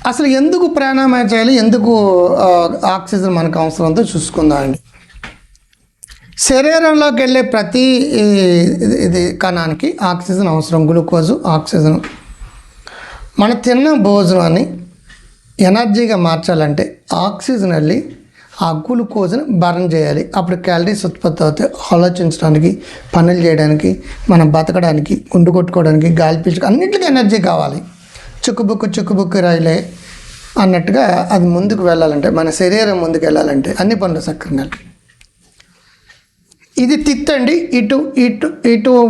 అసలు ఎందుకు ప్రాణాయామం చేయాలి, ఎందుకు ఆక్సిజన్ మనకు అవసరంతో చూసుకుందాం అండి. శరీరంలోకి వెళ్ళే ప్రతి ఇది కణానికి ఆక్సిజన్ అవసరం. Glucose, oxygen. మన తిన్న భోజనాన్ని ఎనర్జీగా మార్చాలంటే ఆక్సిజన్ వెళ్ళి ఆ గ్లూకోజ్ని బర్న్ చేయాలి. అప్పుడు క్యాలరీస్ ఉత్పత్తి అవుతాయి. ఆలోచించడానికి, పనులు చేయడానికి, మనం బతకడానికి, గుండు కొట్టుకోవడానికి, గాలి పీల్చుకో అన్నింటికి ఎనర్జీ కావాలి. చుక్కుబుక్కు రైలే అన్నట్టుగా అది ముందుకు వెళ్ళాలంటే, మన శరీరం ముందుకు వెళ్ళాలంటే అన్ని పనులు సక్రంగా. ఇది తిత్తండి. ఇటు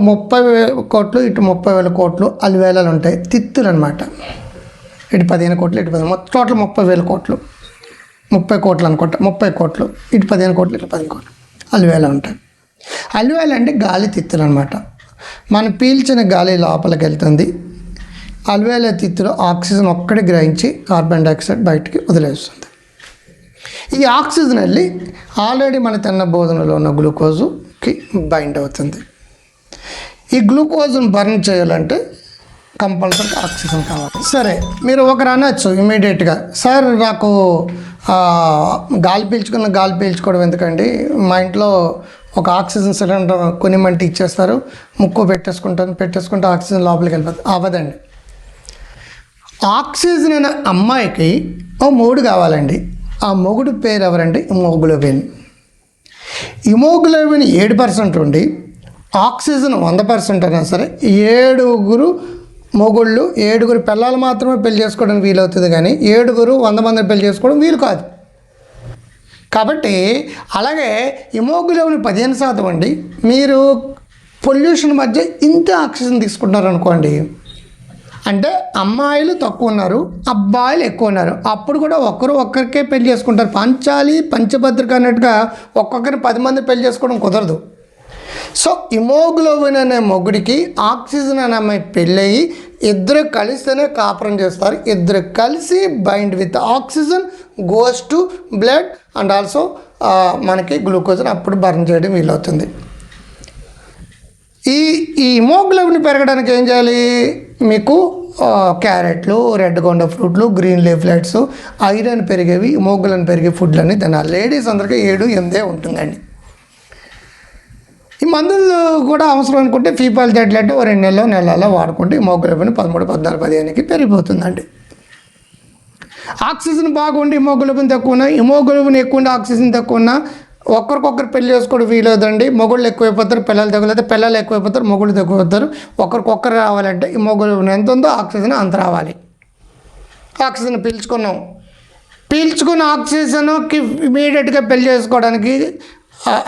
30,000 కోట్లు, ఇటు 30,000 కోట్లు అలివేలాలు ఉంటాయి. తిత్తులు అనమాట. ఇటు 15 కోట్లు, ఇటు 15, మొత్తం టోటల్ 30,000 కోట్లు, 30 కోట్లు అనుకుంటా. 30 కోట్లు, ఇటు 15 కోట్లు, ఇటు 10 కోట్లు అలివేలా ఉంటాయి. అలివేల అంటే గాలి తిత్తులు అనమాట. మనం పీల్చిన గాలి లోపలికి వెళ్తుంది. అలివేల తిత్తులో ఆక్సిజన్ ఒక్కటి గ్రహించి కార్బన్ డైఆక్సైడ్ బయటికి వదిలేస్తుంది. ఈ ఆక్సిజన్ వెళ్ళి ఆల్రెడీ మన తిన్న భోజనంలో ఉన్న గ్లూకోజుకి బైండ్ అవుతుంది. ఈ గ్లూకోజ్ని బర్న్ చేయాలంటే కంపల్సరీ ఆక్సిజన్ కావాలి. సరే, మీరు ఒకరు అనొచ్చు ఇమీడియట్గా, సార్ నాకు గాలి పీల్చుకోవడం ఎందుకండి, మా ఇంట్లో ఒక ఆక్సిజన్ సిలిండర్ కొనిమంటే ఇచ్చేస్తారు, ముక్కు పెట్టేసుకుంటే ఆక్సిజన్ లోపలికి వెళ్ళిపోతుంది. అవ్వదండి. ఆక్సిజన్ అనే అమ్మాయికి ఓ మొగుడు కావాలండి. ఆ మొగుడు పేరు ఎవరంటే హిమోగ్లోబిన్. హిమోగ్లోబిన్ 7% ఉండి ఆక్సిజన్ 100% అయినా సరే 7 మొగుళ్ళు 7 పిల్లలు మాత్రమే పెళ్లి చేసుకోవడానికి వీలవుతుంది, కానీ 7 100 మందిని పెళ్లి చేసుకోవడం వీలు కాదు. కాబట్టి అలాగే హిమోగ్లోబిన్ 15% అండి. మీరు పొల్యూషన్ మధ్య ఇంత ఆక్సిజన్ తీసుకుంటున్నారు అనుకోండి, అంటే అమ్మాయిలు తక్కువ ఉన్నారు, అబ్బాయిలు ఎక్కువ ఉన్నారు. అప్పుడు కూడా ఒక్కరికే పెళ్లి చేసుకుంటారు. పంచాలి పంచభద్రిక అన్నట్టుగా ఒక్కొక్కరిని 10 మంది పెళ్లి చేసుకోవడం కుదరదు. సో హిమోగ్లోబిన్ అనే మొగుడికి ఆక్సిజన్ అనే అమ్మాయి పెళ్ళయి ఇద్దరు కలిస్తేనే కాపురం చేస్తారు. ఇద్దరు కలిసి bind with oxygen goes to blood and also మనకి గ్లూకోజ్ని అప్పుడు బర్న్ చేయడం వీలవుతుంది. ఈ హిమోగ్లోబిన్ పెరగడానికి ఏం చేయాలి? మీకు క్యారెట్లు, రెడ్ గొండ ఫ్రూట్లు, గ్రీన్ లీఫ్లెట్స్, ఐరన్ పెరిగేవి, హిమోగ్లోబిన్ పెరిగే ఫుడ్లన్నీ తినాలి. లేడీస్ అందరికీ 7-8 ఉంటుందండి. ఈ మందులు కూడా అవసరం అనుకుంటే ఫీపాల్ జెడ్లెట్ 2 నెలల్లో వాడుకుంటే హిమోగ్లోబిన్ 13, 14, 15కి పెరిగిపోతుందండి. ఆక్సిజన్ బాగుండి హిమోగ్లోబిన్ తక్కువ ఉన్నా, హిమోగ్లోబిన్ ఎక్కువ ఉండి ఆక్సిజన్ తక్కువ ఉన్నా ఒకరికొకరు పెళ్లి చేసుకోవడం వీలవుతుందండి. మొగుళ్ళు ఎక్కువైపోతారు, పిల్లలు తగ్గుతారు, పిల్లలు ఎక్కువైపోతారు, మొగుళ్ళు తగ్గిపోతారు. ఒకరికొకరు రావాలంటే హిమోగ్లోబిన్ ఎంత ఉందో ఆక్సిజన్ అంత రావాలి. ఆక్సిజన్ పీల్చుకున్న ఆక్సిజన్కి ఇమీడియట్గా పెళ్లి చేసుకోవడానికి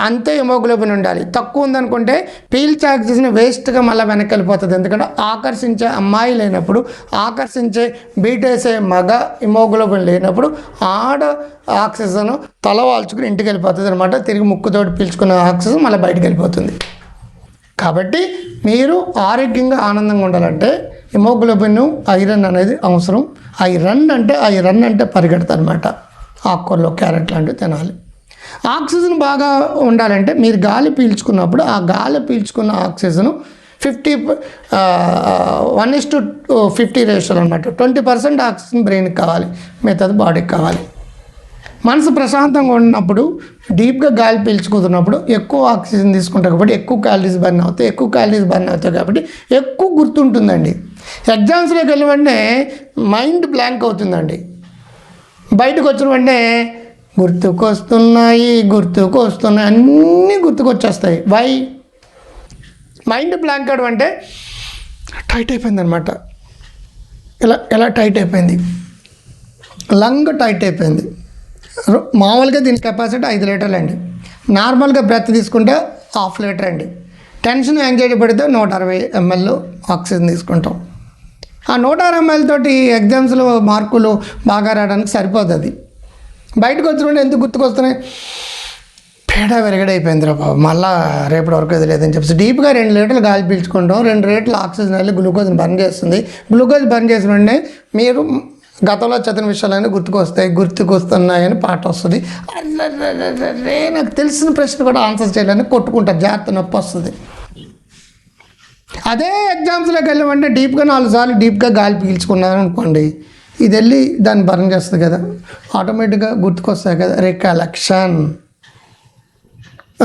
అంతే హిమోగ్లోబిన్ ఉండాలి. తక్కువ ఉందనుకుంటే పీల్చే ఆక్సిజన్ వేస్ట్గా మళ్ళీ వెనక్కి వెళ్ళిపోతుంది. ఎందుకంటే ఆకర్షించే అమ్మాయి లేనప్పుడు, ఆకర్షించే బీటేసే మగ హిమోగ్లోబిన్ లేనప్పుడు ఆడ ఆక్సిజన్ తలవాల్చుకుని ఇంటికి వెళ్ళిపోతుంది అనమాట. తిరిగి ముక్కుతోటి పీల్చుకున్న ఆక్సిజన్ మళ్ళీ బయటికి వెళ్ళిపోతుంది. కాబట్టి మీరు ఆరోగ్యంగా ఆనందంగా ఉండాలంటే హిమోగ్లోబిన్, ఐరన్ అనేది అవసరం. ఐరన్ అంటే పరిగెడతా అనమాట. ఆకుకూరలో క్యారెట్ లాంటివి తినాలి. ఆక్సిజన్ బాగా ఉండాలంటే మీరు గాలి పీల్చుకున్నప్పుడు ఆ గాలి పీల్చుకున్న ఆక్సిజన్ 1:50 రేషియోలో అనమాట. 20% ఆక్సిజన్ బ్రెయిన్కి కావాలి, మిగతాది బాడీకి కావాలి. మనసు ప్రశాంతంగా ఉన్నప్పుడు, డీప్గా గాలి పీల్చుకుంటున్నప్పుడు ఎక్కువ ఆక్సిజన్ తీసుకుంటాం కాబట్టి ఎక్కువ క్యాలరీస్ బర్న్ అవుతాయి కాబట్టి ఎక్కువ గుర్తుంటుందండి. ఎగ్జామ్స్లోకి వెళ్ళిన వెంటనే మైండ్ బ్లాంక్ అవుతుందండి. బయటకు వచ్చిన వెంటనే గుర్తుకొస్తున్నాయి అన్నీ గుర్తుకొచ్చేస్తాయి. వై? మైండ్ బ్లాంక్ అవడం అంటే టైట్ అయిపోయింది అనమాట. ఎలా టైట్ అయిపోయింది? లంగ్ టైట్ అయిపోయింది. మామూలుగా దీని కెపాసిటీ 5 లీటర్లు అండి. నార్మల్గా బ్రెత్ తీసుకుంటే 1/2 లీటర్ అండి. టెన్షన్, యాంగ్జైటీ పడితే 160 ml ఆక్సిజన్ తీసుకుంటాం. ఆ 160 ml తోటి ఎగ్జామ్స్లో మార్కులు బాగా రావడానికి సరిపోతుంది. బయటకు వచ్చినప్పుడు ఎందుకు గుర్తుకొస్తున్నాయి? పేడ వెరగడైపోయింది రా బాబు, మళ్ళీ రేపటి వరకు ఇది లేదని చెప్పేసి డీప్గా 2 లీటర్లు గాలి పీల్చుకుంటాం. 2 లీటర్లు ఆక్సిజన్ వెళ్ళి గ్లూకోజ్ని బర్న్ చేస్తుంది. గ్లూకోజ్ బర్న్ చేసిన వెంటనే మీరు గతంలో చదివిన విషయాలన్నీ గుర్తుకొస్తున్నాయని పాట వస్తుంది. అరే నాకు తెలిసిన ప్రశ్న కూడా ఆన్సర్ చేయాలని కొట్టుకుంటారు, జాగ్రత్త నొప్పి వస్తుంది. అదే ఎగ్జామ్స్లోకి వెళ్ళమంటే డీప్గా 4 సార్లు డీప్గా గాలి పీల్చుకున్నాను అనుకోండి, ఇది వెళ్ళి దాన్ని బర్న్ చేస్తుంది కదా, ఆటోమేటిక్గా గుర్తుకొస్తాయి కదా, రికలెక్షన్,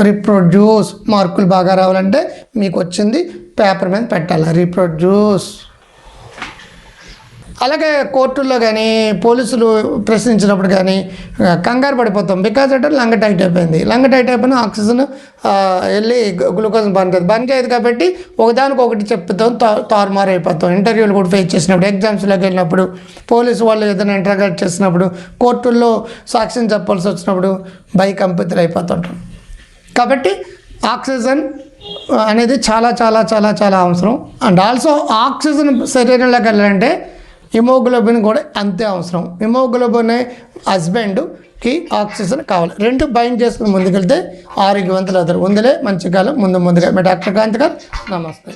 రీప్రొడ్యూస్. మార్కులు బాగా రావాలంటే మీకు వచ్చింది పేపర్ మీద పెట్టాలి, రీప్రొడ్యూస్. అలాగే కోర్టుల్లో కానీ పోలీసులు ప్రశ్నించినప్పుడు కానీ కంగారు పడిపోతాం. బికాజ్ అంటే లంగ్ టైట్ అయిపోయింది. లంగ్ టైట్ అయిపోయిన ఆక్సిజన్ వెళ్ళి గ్లూకోజ్ బంద్ చేయదు కాబట్టి ఒకదానికొకటి చెప్తాం, తారుమారు అయిపోతాం. ఇంటర్వ్యూలు కూడా ఫేస్ చేసినప్పుడు, ఎగ్జామ్స్లోకి వెళ్ళినప్పుడు, పోలీసు వాళ్ళు ఏదైనా ఇంటర్గేట్ చేసినప్పుడు, కోర్టుల్లో సాక్ష్యం చెప్పాల్సి వచ్చినప్పుడు భయకంపితులు అయిపోతుంటాం. కాబట్టి ఆక్సిజన్ అనేది చాలా చాలా చాలా చాలా అవసరం. అండ్ ఆల్సో ఆక్సిజన్ శరీరంలోకి వెళ్ళాలంటే హిమోగ్లోబిన్ కూడా అంతే అవసరం. హిమోగ్లోబిన్ హస్బెండ్కి ఆక్సిజన్ కావాలి. రెండు బైండ్ చేసుకుని ముందుకెళ్తే ఆరోగ్యవంతులు అవుతారు. ముందులే మంచి కాలం ముందుగా. మీ డాక్టర్ క్రాంతికర్, నమస్తే.